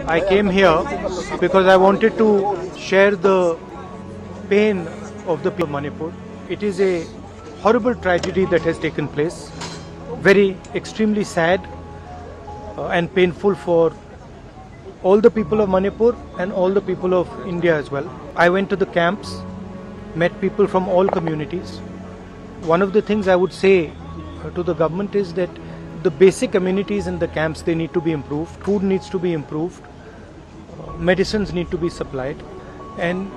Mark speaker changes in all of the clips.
Speaker 1: I came here because I wanted to share the pain of the people of Manipur. It is a horrible tragedy that has taken place. Very extremely sad and painful for all the people of Manipur and all the people of India as well. I went to the camps, met people from all communities. One of the things I would say to the government is that the basic amenities in the camps, they need to be improved. Food needs to be improved. Medicines need to be supplied. And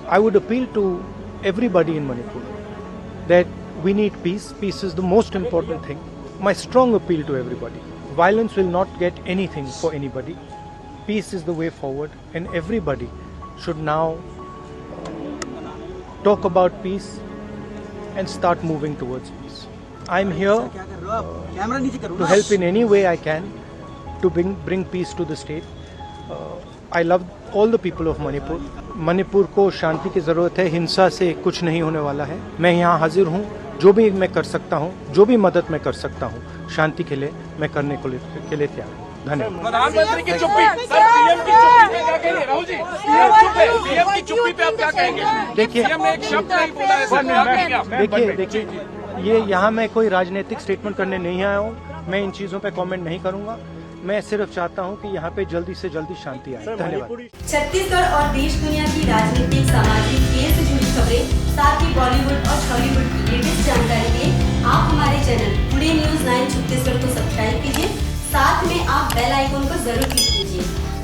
Speaker 1: I would appeal to everybody in Manipur that we need peace. Peace is the most important thing. My strong appeal to everybody. Violence will not get anything for anybody. Peace is the way forward, and everybody should now talk about peace and start moving towards peace. I'm here to help in any way I can to bring peace to the state. I love all the people of Manipur. Manipur को शांति की ज़रूरत है, हिंसा से कुछ नहीं होने वाला है. मैं यहाँ हाजिर हूँ, जो भी मैं कर सकता हूँ, जो भी मदद मैं कर सकता हूँ शांति के लिए, मैं करने के लिए तैयार हूँ. धन्यवाद.
Speaker 2: प्रधानमंत्री की चुप्पी, सर पीएम की चुप्पी पे क्या कहेंगे? राहुल जी, पीएम की चुप्पी पे आप क्या कहेंगे?
Speaker 1: देखिए,
Speaker 2: पीएम ने एक शब्द नहीं बोला है सर, क्या कहेंगे?
Speaker 1: देखिए, ये यहाँ मैं कोई राजनीतिक स्टेटमेंट करने नहीं आया हूँ. मैं इन चीज़ों पे कमेंट नहीं करूँगा. मैं सिर्फ चाहता हूँ कि यहाँ पे जल्दी से जल्दी शांति आए. धन्यवाद.
Speaker 3: छत्तीसगढ़ और देश दुनिया की राजनीतिक, सामाजिक, खेल से जुड़ी खबरें, साथ ही बॉलीवुड और हॉलीवुड की लेटेस्ट जानकारी के आप हमारे चैनल टुडे न्यूज़ 9 छत्तीसगढ़ को सब्सक्राइब कीजिए. साथ में आप बेल आइकन को जरूर क्लिक कीजिए.